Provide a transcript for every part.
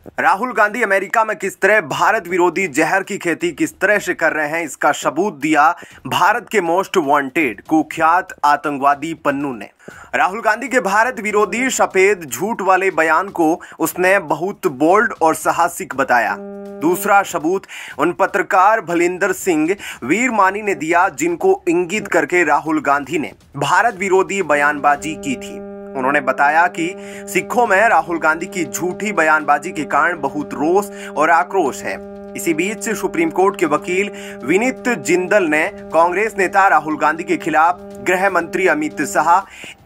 Rahul Gandhi America में किस तरह भारत विरोधी जहर की खेती किस तरह से कर रहे हैं, इसका सबूत दिया भारत के मोस्ट वांटेड कुख्यात आतंकवादी पन्नू ने। राहुल गांधी के भारत विरोधी सफेद झूठ वाले बयान को उसने बहुत बोल्ड और साहसिक बताया। दूसरा सबूत उन पत्रकार भलिंदर सिंह वीरमानी ने दिया जिनको इंगित करके राहुल गांधी ने भारत विरोधी बयानबाजी की थी। उन्होंने बताया कि सिखों में राहुल गांधी की झूठी बयानबाजी के कारण बहुत रोष और आक्रोश है। इसी बीच सुप्रीम कोर्ट के वकील विनीत जिंदल ने कांग्रेस नेता राहुल गांधी के खिलाफ गृह मंत्री अमित शाह,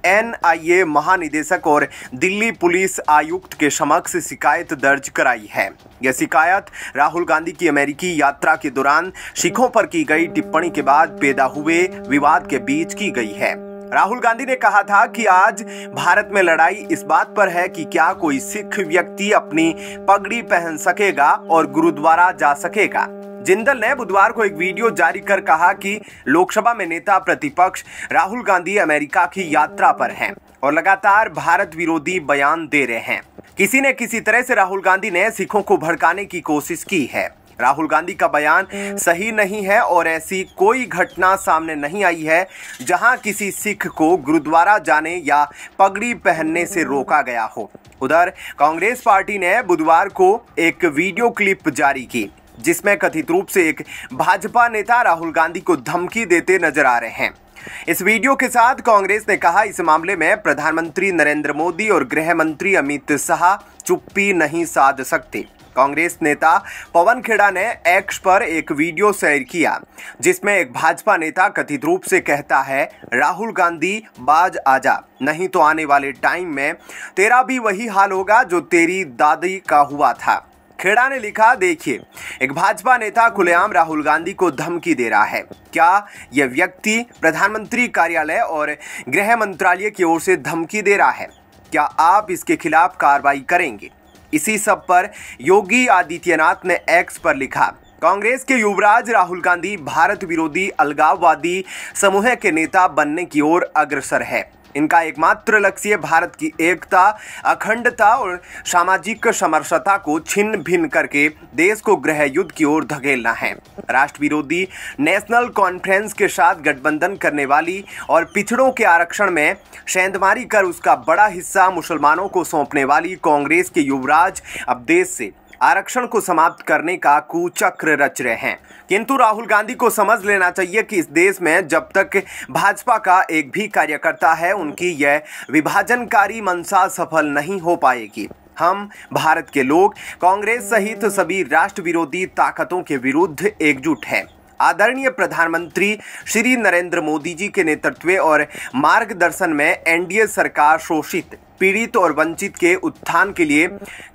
NIA महानिदेशक और दिल्ली पुलिस आयुक्त के समक्ष शिकायत दर्ज कराई है। यह शिकायत राहुल गांधी की अमेरिकी यात्रा के दौरान सिखों पर की गई टिप्पणी के बाद पैदा हुए विवाद के बीच की गई है। राहुल गांधी ने कहा था कि आज भारत में लड़ाई इस बात पर है कि क्या कोई सिख व्यक्ति अपनी पगड़ी पहन सकेगा और गुरुद्वारा जा सकेगा। जिंदल ने बुधवार को एक वीडियो जारी कर कहा कि लोकसभा में नेता प्रतिपक्ष राहुल गांधी अमेरिका की यात्रा पर हैं और लगातार भारत विरोधी बयान दे रहे हैं। किसी न किसी तरह से राहुल गांधी ने सिखों को भड़काने की कोशिश की है। राहुल गांधी का बयान सही नहीं है और ऐसी कोई घटना सामने नहीं आई है जहां किसी सिख को गुरुद्वारा जाने या पगड़ी पहनने से रोका गया हो। उधर कांग्रेस पार्टी ने बुधवार को एक वीडियो क्लिप जारी की जिसमें कथित रूप से एक भाजपा नेता राहुल गांधी को धमकी देते नजर आ रहे हैं। इस वीडियो के साथ कांग्रेस ने कहा इस मामले में प्रधानमंत्री नरेंद्र मोदी और गृह मंत्री अमित शाह चुप्पी नहीं साध सकते। कांग्रेस नेता पवन खेड़ा ने एक्स पर एक वीडियो शेयर किया जिसमें एक भाजपा नेता कथित रूप से कहता है, राहुल गांधी बाज आजा, नहीं तो आने वाले टाइम में तेरा भी वही हाल होगा जो तेरी दादी का हुआ था। खेड़ा ने लिखा, देखिए एक भाजपा नेता खुलेआम राहुल गांधी को धमकी दे रहा है। क्या यह व्यक्ति प्रधानमंत्री कार्यालय और गृह मंत्रालय की ओर से धमकी दे रहा है? क्या आप इसके खिलाफ कार्रवाई करेंगे? इसी सब पर योगी आदित्यनाथ ने एक्स पर लिखा, कांग्रेस के युवराज राहुल गांधी भारत विरोधी अलगाववादी समूह के नेता बनने की ओर अग्रसर है। इनका एकमात्र लक्ष्य भारत की एकता, अखंडता और सामाजिक समरसता को छिन्न भिन्न करके देश को गृह युद्ध की ओर धकेलना है। राष्ट्र विरोधी नेशनल कॉन्फ्रेंस के साथ गठबंधन करने वाली और पिछड़ों के आरक्षण में सेंधमारी कर उसका बड़ा हिस्सा मुसलमानों को सौंपने वाली कांग्रेस के युवराज अब देश से आरक्षण को समाप्त करने का कुचक्र रच रहे हैं। किंतु राहुल गांधी को समझ लेना चाहिए कि इस देश में जब तक भाजपा का एक भी कार्यकर्ता है उनकी यह विभाजनकारी मंशा सफल नहीं हो पाएगी। हम भारत के लोग कांग्रेस सहित सभी राष्ट्र विरोधी ताकतों के विरुद्ध एकजुट हैं। आदरणीय प्रधानमंत्री श्री नरेंद्र मोदी जी के नेतृत्व और मार्गदर्शन में NDA सरकार शोषित, पीड़ित और वंचित के उत्थान के लिए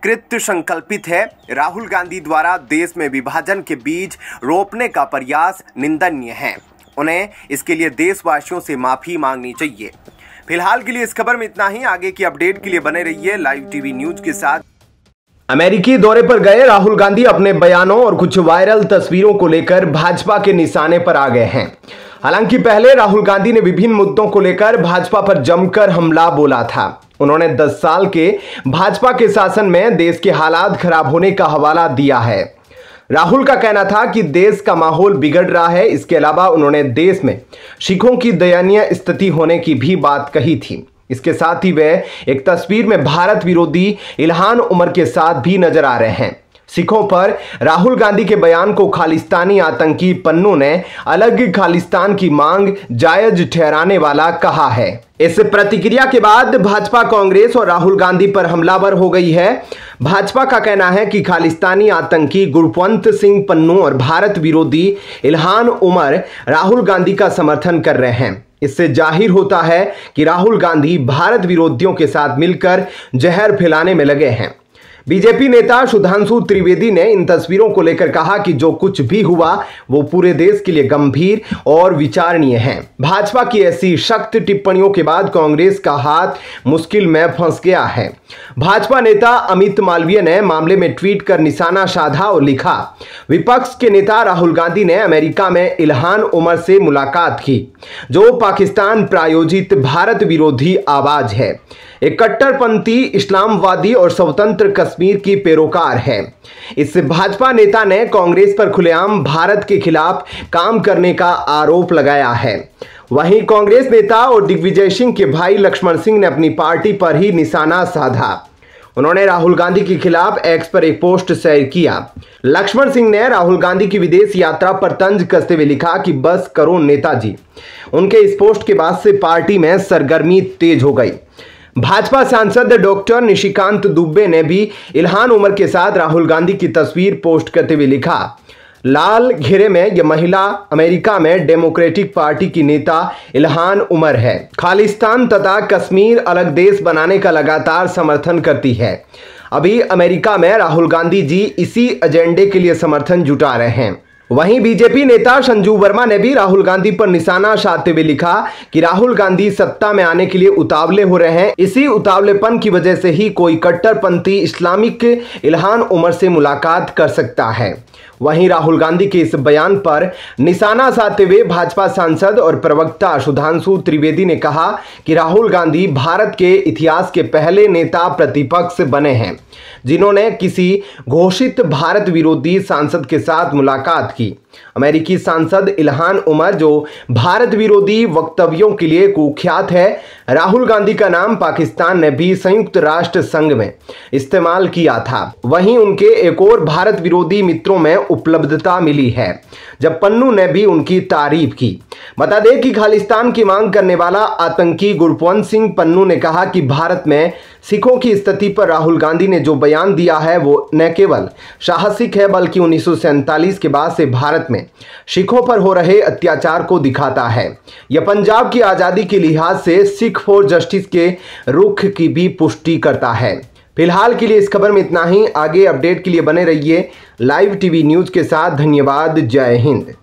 कृत संकल्पित है। राहुल गांधी द्वारा देश में विभाजन के बीज रोपने का प्रयास निंदनीय है। उन्हें इसके लिए देशवासियों से माफी मांगनी चाहिए। फिलहाल के लिए इस खबर में इतना ही। आगे की अपडेट के लिए बने रहिए लाइव टीवी न्यूज के साथ। अमेरिकी दौरे पर गए राहुल गांधी अपने बयानों और कुछ वायरल तस्वीरों को लेकर भाजपा के निशाने पर आ गए हैं। हालांकि पहले राहुल गांधी ने विभिन्न मुद्दों को लेकर भाजपा पर जमकर हमला बोला था। उन्होंने 10 साल के भाजपा के शासन में देश के हालात खराब होने का हवाला दिया है। राहुल का कहना था कि देश का माहौल बिगड़ रहा है। इसके अलावा उन्होंने देश में सिखों की दयनीय स्थिति होने की भी बात कही थी। इसके साथ ही वे एक तस्वीर में भारत विरोधी इल्हान उमर के साथ भी नजर आ रहे हैं। सिखों पर राहुल गांधी के बयान को खालिस्तानी आतंकी पन्नू ने अलग खालिस्तान की मांग जायज ठहराने वाला कहा है। इस प्रतिक्रिया के बाद भाजपा कांग्रेस और राहुल गांधी पर हमलावर हो गई है। भाजपा का कहना है कि खालिस्तानी आतंकी गुरवंत सिंह पन्नू और भारत विरोधी इल्हान उमर राहुल गांधी का समर्थन कर रहे हैं। इससे जाहिर होता है कि राहुल गांधी भारत विरोधियों के साथ मिलकर जहर फैलाने में लगे हैं। बीजेपी नेता सुधांशु त्रिवेदी ने इन तस्वीरों को लेकर कहा कि जो कुछ भी हुआ वो पूरे देश के लिए गंभीर और विचारणीय है। भाजपा की ऐसी सख्त टिप्पणियों के बाद कांग्रेस का हाथ मुश्किल में फंस गया है। भाजपा नेता अमित मालवीय ने मामले में ट्वीट कर निशाना साधा और लिखा, विपक्ष के नेता राहुल गांधी ने अमेरिका में इल्हान उमर से मुलाकात की, जो पाकिस्तान प्रायोजित भारत विरोधी आवाज है। एक कट्टरपंथी इस्लामवादी और स्वतंत्र कश्मीर की पैरोकार है। इस भाजपा नेता ने कांग्रेस पर खुलेआम भारत के खिलाफ काम करने का आरोप लगाया है। वहीं कांग्रेस नेता और दिग्विजय सिंह के भाई लक्ष्मण सिंह ने अपनी पार्टी पर ही निशाना साधा। उन्होंने राहुल गांधी के खिलाफ एक्स पर एक पोस्ट शेयर किया। लक्ष्मण सिंह ने राहुल गांधी की विदेश यात्रा पर तंज कसते हुए लिखा कि बस करो नेताजी। उनके इस पोस्ट के बाद से पार्टी में सरगर्मी तेज हो गई। भाजपा सांसद डॉक्टर निशिकांत दुबे ने भी इल्हान उमर के साथ राहुल गांधी की तस्वीर पोस्ट करते हुए लिखा, लाल घेरे में यह महिला अमेरिका में डेमोक्रेटिक पार्टी की नेता इल्हान उमर है। खालिस्तान तथा कश्मीर अलग देश बनाने का लगातार समर्थन करती है। अभी अमेरिका में राहुल गांधी जी इसी एजेंडे के लिए समर्थन जुटा रहे हैं। वहीं बीजेपी नेता संजू वर्मा ने भी राहुल गांधी पर निशाना साधते हुए लिखा कि राहुल गांधी सत्ता में आने के लिए उतावले हो रहे हैं। इसी उतावलेपन की वजह से ही कोई कट्टरपंथी इस्लामिक इल्हान उमर से मुलाकात कर सकता है। वहीं राहुल गांधी के इस बयान पर निशाना साधते हुए भाजपा सांसद और प्रवक्ता सुधांशु त्रिवेदी ने कहा कि राहुल गांधी भारत के इतिहास के पहले नेता प्रतिपक्ष बने हैं जिन्होंने किसी घोषित भारत विरोधी सांसद के साथ मुलाकात की। अमेरिकी सांसद इल्हान उमर जो भारत विरोधी वक्तव्यों के लिए कुख्यात है, राहुल गांधी का नाम पाकिस्तान ने भी संयुक्त राष्ट्र संघ में इस्तेमाल किया था। वहीं उनके एक और भारत विरोधी मित्रों में उपलब्धता मिली है जब पन्नू ने भी उनकी तारीफ की। बता दें कि खालिस्तान की मांग करने वाला आतंकी गुरपवंत सिंह पन्नू ने कहा कि भारत में सिखों की स्थिति पर राहुल गांधी ने जो बयान दिया है वो न केवल साहसिक है बल्कि 1947 के बाद से भारत में सिखों पर हो रहे अत्याचार को दिखाता है। यह पंजाब की आज़ादी के लिहाज से सिख फॉर जस्टिस के रुख की भी पुष्टि करता है। फिलहाल के लिए इस खबर में इतना ही। आगे अपडेट के लिए बने रहिए लाइव टीवी न्यूज के साथ। धन्यवाद। जय हिंद।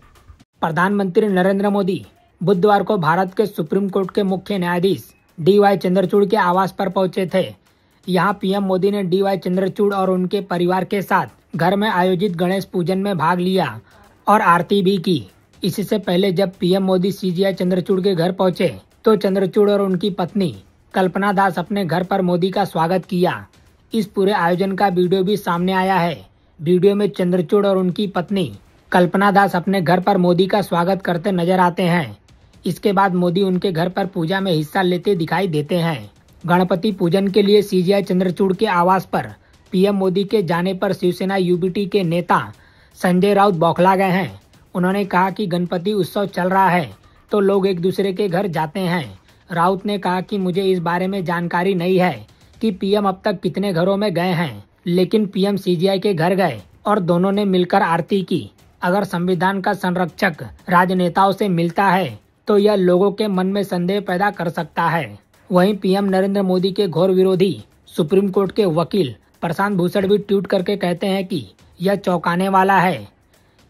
प्रधानमंत्री नरेंद्र मोदी बुधवार को भारत के सुप्रीम कोर्ट के मुख्य न्यायाधीश डी.वाई. चंद्रचूड़ के आवास पर पहुंचे थे। यहां पीएम मोदी ने डी.वाई. चंद्रचूड़ और उनके परिवार के साथ घर में आयोजित गणेश पूजन में भाग लिया और आरती भी की। इससे पहले जब पीएम मोदी सीजीआई चंद्रचूड़ के घर पहुंचे तो चंद्रचूड़ और उनकी पत्नी कल्पना दास अपने घर पर मोदी का स्वागत किया। इस पूरे आयोजन का वीडियो भी सामने आया है। वीडियो में चंद्रचूड़ और उनकी पत्नी कल्पना दास अपने घर पर मोदी का स्वागत करते नजर आते हैं। इसके बाद मोदी उनके घर पर पूजा में हिस्सा लेते दिखाई देते हैं। गणपति पूजन के लिए सीजीआई चंद्रचूड़ के आवास पर पीएम मोदी के जाने पर शिवसेना यूबीटी के नेता संजय राउत बौखला गए हैं। उन्होंने कहा कि गणपति उत्सव चल रहा है तो लोग एक दूसरे के घर जाते हैं। राउत ने कहा कि मुझे इस बारे में जानकारी नहीं है कि पीएम अब तक कितने घरों में गए हैं, लेकिन पीएम सीजीआई के घर गए और दोनों ने मिलकर आरती की। अगर संविधान का संरक्षक राजनेताओं से मिलता है तो यह लोगों के मन में संदेह पैदा कर सकता है। वहीं पीएम नरेंद्र मोदी के घोर विरोधी सुप्रीम कोर्ट के वकील प्रशांत भूषण भी ट्वीट करके कहते हैं कि यह चौंकाने वाला है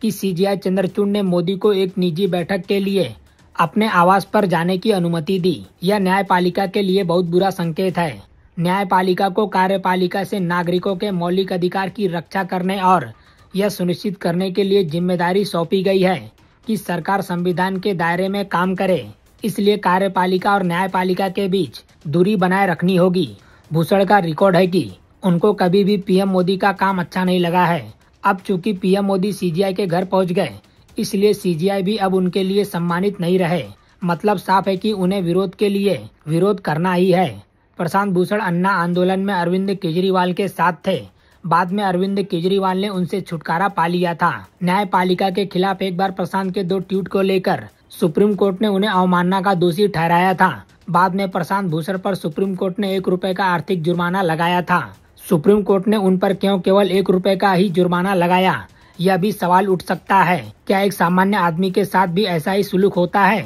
कि सीजीआई चंद्रचूड़ ने मोदी को एक निजी बैठक के लिए अपने आवास पर जाने की अनुमति दी। यह न्यायपालिका के लिए बहुत बुरा संकेत है। न्यायपालिका को कार्यपालिका से नागरिकों के मौलिक अधिकार की रक्षा करने और यह सुनिश्चित करने के लिए जिम्मेदारी सौंपी गई है कि सरकार संविधान के दायरे में काम करे। इसलिए कार्यपालिका और न्यायपालिका के बीच दूरी बनाए रखनी होगी। भूषण का रिकॉर्ड है कि उनको कभी भी पीएम मोदी का काम अच्छा नहीं लगा है। अब चूंकि पीएम मोदी सीजीआई के घर पहुंच गए, इसलिए सीजीआई भी अब उनके लिए सम्मानित नहीं रहे। मतलब साफ है कि उन्हें विरोध के लिए विरोध करना ही है। प्रशांत भूषण अन्ना आंदोलन में अरविंद केजरीवाल के साथ थे। बाद में अरविंद केजरीवाल ने उनसे छुटकारा पा लिया था। न्यायपालिका के खिलाफ एक बार प्रशांत के 2 ट्वीट को लेकर सुप्रीम कोर्ट ने उन्हें अवमानना का दोषी ठहराया था। बाद में प्रशांत भूषण पर सुप्रीम कोर्ट ने 1 रुपए का आर्थिक जुर्माना लगाया था। सुप्रीम कोर्ट ने उन पर क्यों केवल 1 रुपए का ही जुर्माना लगाया, यह भी सवाल उठ सकता है। क्या एक सामान्य आदमी के साथ भी ऐसा ही सुलूक होता है?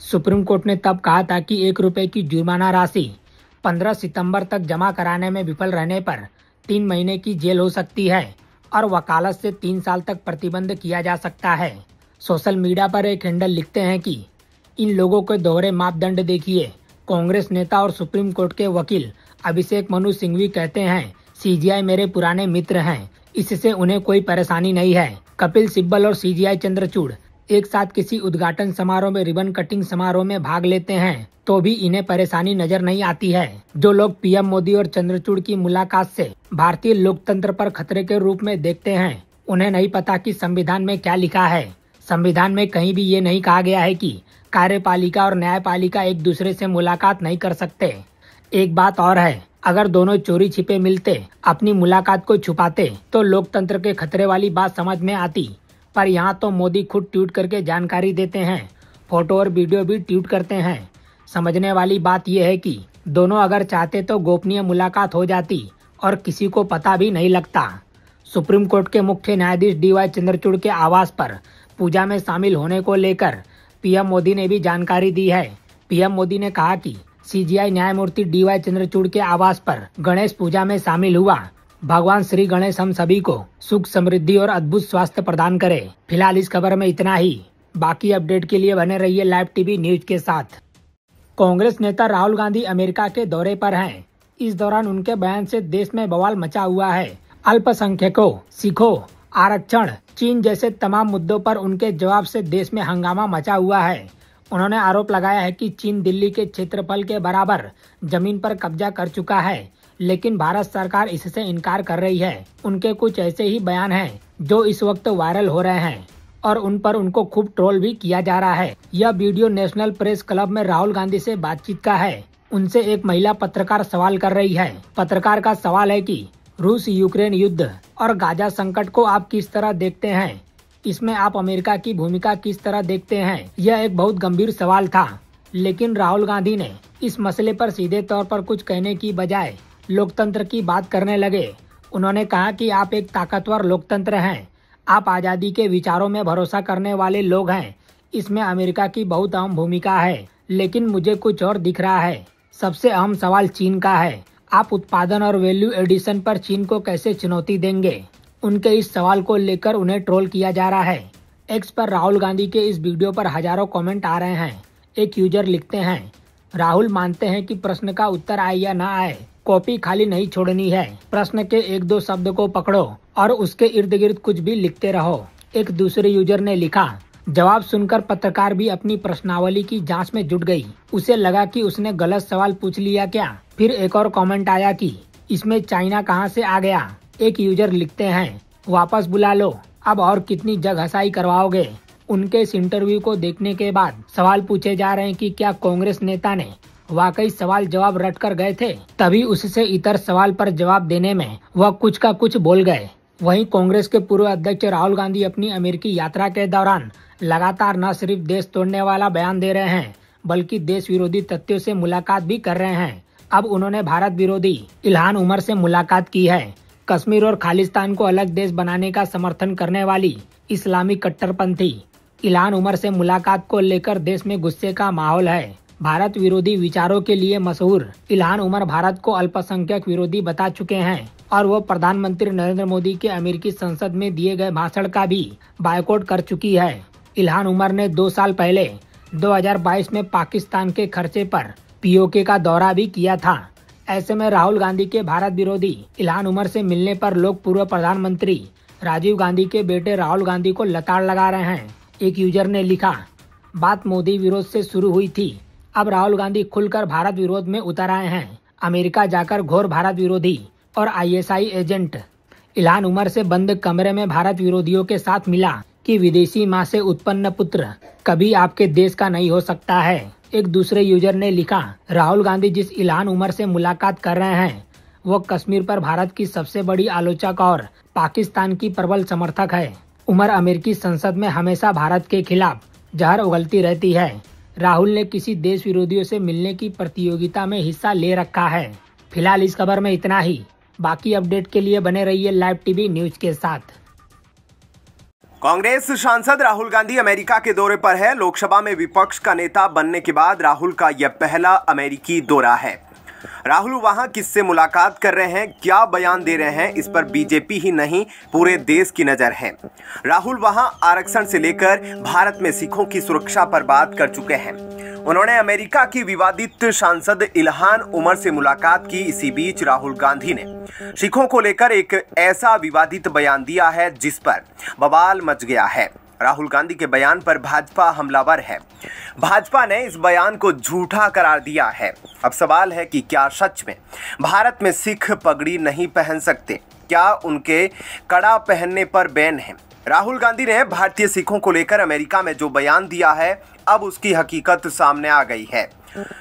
सुप्रीम कोर्ट ने तब कहा था कि 1 रुपए की जुर्माना राशि 15 सितंबर तक जमा कराने में विफल रहने पर 3 महीने की जेल हो सकती है और वकालत से 3 साल तक प्रतिबंध किया जा सकता है। सोशल मीडिया पर एक हैंडल लिखते हैं कि इन लोगों के दोहरे मापदंड देखिए। कांग्रेस नेता और सुप्रीम कोर्ट के वकील अभिषेक मनु सिंघवी कहते हैं, सीजीआई मेरे पुराने मित्र हैं, इससे उन्हें कोई परेशानी नहीं है। कपिल सिब्बल और सीजीआई चंद्रचूड़ एक साथ किसी उद्घाटन समारोह में, रिबन कटिंग समारोह में भाग लेते हैं तो भी इन्हें परेशानी नजर नहीं आती है। जो लोग पीएम मोदी और चंद्रचूड़ की मुलाकात से भारतीय लोकतंत्र पर खतरे के रूप में देखते हैं, उन्हें नहीं पता कि संविधान में क्या लिखा है। संविधान में कहीं भी ये नहीं कहा गया है कि कार्यपालिका और न्यायपालिका एक दूसरे से मुलाकात नहीं कर सकते। एक बात और है, अगर दोनों चोरी छिपे मिलते, अपनी मुलाकात को छुपाते तो लोकतंत्र के खतरे वाली बात समझ में आती। पर यहाँ तो मोदी खुद ट्वीट करके जानकारी देते हैं, फोटो और वीडियो भी ट्वीट करते हैं। समझने वाली बात यह है कि दोनों अगर चाहते तो गोपनीय मुलाकात हो जाती और किसी को पता भी नहीं लगता। सुप्रीम कोर्ट के मुख्य न्यायाधीश DY चंद्रचूड़ के आवास पर पूजा में शामिल होने को लेकर पीएम मोदी ने भी जानकारी दी है। पीएम मोदी ने कहा कि CJI न्यायमूर्ति DY चंद्रचूड़ के आवास पर गणेश पूजा में शामिल हुआ। भगवान श्री गणेश हम सभी को सुख, समृद्धि और अद्भुत स्वास्थ्य प्रदान करे। फिलहाल इस खबर में इतना ही। बाकी अपडेट के लिए बने रहिए लाइव टीवी न्यूज के साथ। कांग्रेस नेता राहुल गांधी अमेरिका के दौरे पर हैं। इस दौरान उनके बयान से देश में बवाल मचा हुआ है। अल्पसंख्यकों, सिखों, आरक्षण, चीन जैसे तमाम मुद्दों पर उनके जवाब से देश में हंगामा मचा हुआ है। उन्होंने आरोप लगाया है कि चीन दिल्ली के क्षेत्रफल के बराबर जमीन पर कब्जा कर चुका है, लेकिन भारत सरकार इससे इनकार कर रही है। उनके कुछ ऐसे ही बयान हैं जो इस वक्त वायरल हो रहे हैं और उन पर उनको खूब ट्रोल भी किया जा रहा है। यह वीडियो नेशनल प्रेस क्लब में राहुल गांधी से बातचीत का है। उनसे एक महिला पत्रकार सवाल कर रही है। पत्रकार का सवाल है कि रूस यूक्रेन युद्ध और गाजा संकट को आप किस तरह देखते हैं? इसमें आप अमेरिका की भूमिका किस तरह देखते हैं? यह एक बहुत गंभीर सवाल था, लेकिन राहुल गांधी ने इस मसले पर सीधे तौर पर कुछ कहने की बजाय लोकतंत्र की बात करने लगे। उन्होंने कहा कि आप एक ताकतवर लोकतंत्र हैं, आप आजादी के विचारों में भरोसा करने वाले लोग हैं। इसमें अमेरिका की बहुत अहम भूमिका है, लेकिन मुझे कुछ और दिख रहा है। सबसे अहम सवाल चीन का है। आप उत्पादन और वैल्यू एडिशन पर चीन को कैसे चुनौती देंगे? उनके इस सवाल को लेकर उन्हें ट्रोल किया जा रहा है। एक्स पर राहुल गांधी के इस वीडियो पर हजारों कमेंट आ रहे हैं। एक यूजर लिखते हैं, राहुल मानते हैं कि प्रश्न का उत्तर आए या ना आए, कॉपी खाली नहीं छोड़नी है। प्रश्न के एक दो शब्द को पकड़ो और उसके इर्द गिर्द कुछ भी लिखते रहो। एक दूसरे यूजर ने लिखा, जवाब सुनकर पत्रकार भी अपनी प्रश्नावली की जांच में जुट गई। उसे लगा कि उसने गलत सवाल पूछ लिया क्या। फिर एक और कमेंट आया कि इसमें चाइना कहां से आ गया। एक यूजर लिखते हैं, वापस बुला लो, अब और कितनी जगहसाई करवाओगे। उनके इस इंटरव्यू को देखने के बाद सवाल पूछे जा रहे हैं कि क्या कांग्रेस नेता ने वाकई सवाल जवाब रट कर गए थे, तभी उससे इतर सवाल पर जवाब देने में वह कुछ का कुछ बोल गए। वहीं कांग्रेस के पूर्व अध्यक्ष राहुल गांधी अपनी अमेरिकी यात्रा के दौरान लगातार न सिर्फ देश तोड़ने वाला बयान दे रहे हैं, बल्कि देश विरोधी तथ्यों से मुलाकात भी कर रहे हैं। अब उन्होंने भारत विरोधी इल्हान उमर से मुलाकात की है। कश्मीर और खालिस्तान को अलग देश बनाने का समर्थन करने वाली इस्लामी कट्टरपंथी इल्हान उमर से मुलाकात को लेकर देश में गुस्से का माहौल है। भारत विरोधी विचारों के लिए मशहूर इल्हान उमर भारत को अल्पसंख्यक विरोधी बता चुके हैं और वो प्रधानमंत्री नरेंद्र मोदी के अमेरिकी संसद में दिए गए भाषण का भी बायकॉट कर चुकी है। इल्हान उमर ने 2 साल पहले 2022 में पाकिस्तान के खर्चे पर POK का दौरा भी किया था। ऐसे में राहुल गांधी के भारत विरोधी इल्हान उमर से मिलने पर लोग पूर्व प्रधानमंत्री राजीव गांधी के बेटे राहुल गांधी को लताड़ लगा रहे हैं। एक यूजर ने लिखा, बात मोदी विरोध से शुरू हुई थी, अब राहुल गांधी खुलकर भारत विरोध में उतर आए हैं। अमेरिका जाकर घोर भारत विरोधी और ISI एजेंट इल्हान उमर से बंद कमरे में भारत विरोधियों के साथ मिला कि विदेशी मां से उत्पन्न पुत्र कभी आपके देश का नहीं हो सकता है। एक दूसरे यूजर ने लिखा, राहुल गांधी जिस इल्हान उमर से मुलाकात कर रहे हैं वो कश्मीर पर भारत की सबसे बड़ी आलोचक और पाकिस्तान की प्रबल समर्थक है। उमर अमेरिकी संसद में हमेशा भारत के खिलाफ जहर उगलती रहती है। राहुल ने किसी देश विरोधियों से मिलने की प्रतियोगिता में हिस्सा ले रखा है। फिलहाल इस खबर में इतना ही। बाकी अपडेट के लिए बने रहिए लाइव टीवी न्यूज के साथ। कांग्रेस सांसद राहुल गांधी अमेरिका के दौरे पर है। लोकसभा में विपक्ष का नेता बनने के बाद राहुल का यह पहला अमेरिकी दौरा है। राहुल वहां किससे मुलाकात कर रहे हैं, क्या बयान दे रहे हैं, इस पर बीजेपी ही नहीं पूरे देश की नजर है। राहुल वहां आरक्षण से लेकर भारत में सिखों की सुरक्षा पर बात कर चुके हैं। उन्होंने अमेरिका की विवादित सांसद इल्हान उमर से मुलाकात की। इसी बीच राहुल गांधी ने सिखों को लेकर एक ऐसा विवादित बयान दिया है जिस पर बवाल मच गया है। राहुल गांधी के बयान पर भाजपा हमलावर है। भाजपा ने इस बयान को झूठा करार दिया है। अब सवाल है कि क्या सच में भारत में सिख पगड़ी नहीं पहन सकते? क्या उनके कड़ा पहनने पर बैन है? राहुल गांधी ने भारतीय सिखों को लेकर अमेरिका में जो बयान दिया है, अब उसकी हकीकत सामने आ गई है।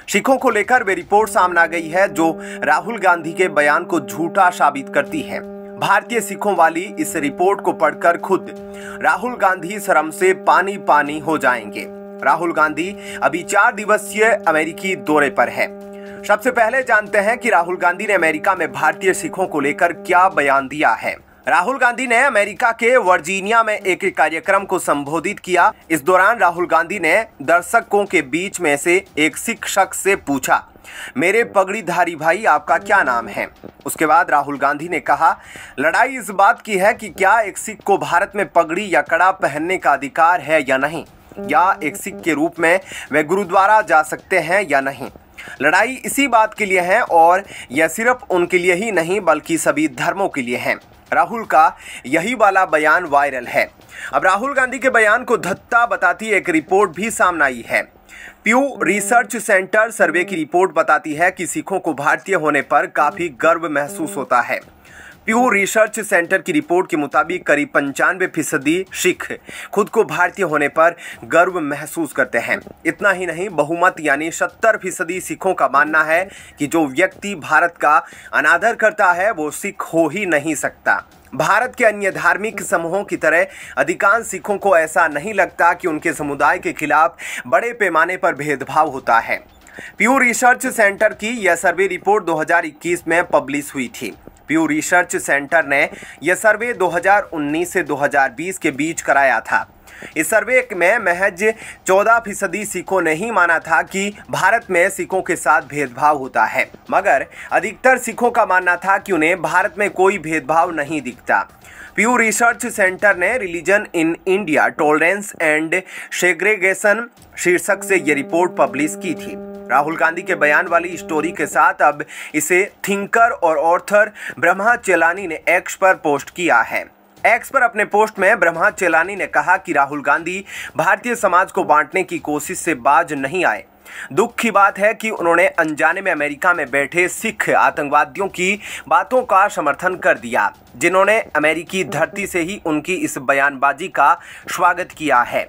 सिखों को लेकर वे रिपोर्ट सामने आ गई है जो राहुल गांधी के बयान को झूठा साबित करती है। भारतीय सिखों वाली इस रिपोर्ट को पढ़कर खुद राहुल गांधी शर्म से पानी पानी हो जाएंगे। राहुल गांधी अभी 4 दिवसीय अमेरिकी दौरे पर है। सबसे पहले जानते हैं कि राहुल गांधी ने अमेरिका में भारतीय सिखों को लेकर क्या बयान दिया है। राहुल गांधी ने अमेरिका के वर्जीनिया में एक कार्यक्रम को संबोधित किया। इस दौरान राहुल गांधी ने दर्शकों के बीच में से एक सिख शख्स से पूछा, मेरे पगड़ीधारी भाई, आपका क्या नाम है? उसके बाद राहुल गांधी ने कहा, लड़ाई इस बात की है कि क्या एक सिख को भारत में पगड़ी या कड़ा पहनने का अधिकार है या नहीं, या एक सिख के रूप में वे गुरुद्वारा जा सकते हैं या नहीं। लड़ाई इसी बात के लिए है और यह सिर्फ उनके लिए ही नहीं बल्कि सभी धर्मों के लिए है। राहुल का यही वाला बयान वायरल है। अब राहुल गांधी के बयान को धत्ता बताती एक रिपोर्ट भी सामने आई है। प्यू रिसर्च सेंटर सर्वे की रिपोर्ट बताती है कि सिखों को भारतीय होने पर काफी गर्व महसूस होता है। प्यू रिसर्च सेंटर की रिपोर्ट के मुताबिक करीब 95% सिख खुद को भारतीय होने पर गर्व महसूस करते हैं। इतना ही नहीं, बहुमत यानी 70% सिखों का मानना है कि जो व्यक्ति भारत का अनादर करता है वो सिख हो ही नहीं सकता। भारत के अन्य धार्मिक समूहों की तरह अधिकांश सिखों को ऐसा नहीं लगता कि उनके समुदाय के खिलाफ बड़े पैमाने पर भेदभाव होता है। प्यू रिसर्च सेंटर की यह सर्वे रिपोर्ट 2021 में पब्लिश हुई थी। प्यू रिसर्च सेंटर ने यह सर्वे 2019 से 2020 के बीच कराया था। इस सर्वे में महज 14% सिखों ने ही माना था कि भारत में सिखों के साथ भेदभाव होता है, मगर अधिकतर सिखों का मानना था कि उन्हें भारत में कोई भेदभाव नहीं दिखता। प्यू रिसर्च सेंटर ने religion in India tolerance and segregation शीर्षक से ये रिपोर्ट पब्लिश की थी। राहुल गांधी के बयान वाली स्टोरी के साथ अब इसे थिंकर और ऑथर ब्रह्मा चेलानी ने एक्स पर पोस्ट किया है। एक्स पर अपने पोस्ट में ब्रह्मा चेलानी ने कहा कि राहुल गांधी भारतीय समाज को बांटने की कोशिश से बाज नहीं आए। दुख की बात है कि उन्होंने अनजाने में अमेरिका में बैठे सिख आतंकवादियों की बातों का समर्थन कर दिया, जिन्होंने अमेरिकी धरती से ही उनकी इस बयानबाजी का स्वागत किया है।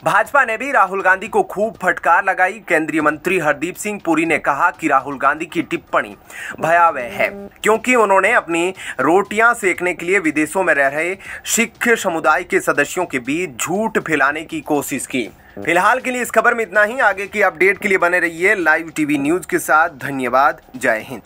भाजपा ने भी राहुल गांधी को खूब फटकार लगाई। केंद्रीय मंत्री हरदीप सिंह पुरी ने कहा कि राहुल गांधी की टिप्पणी भयावह है, क्योंकि उन्होंने अपनी रोटियां सेकने के लिए विदेशों में रह रहे सिख समुदाय के सदस्यों के बीच झूठ फैलाने की कोशिश की। फिलहाल के लिए इस खबर में इतना ही। आगे की अपडेट के लिए बने रहिए लाइव टीवी न्यूज के साथ। धन्यवाद। जय हिंद।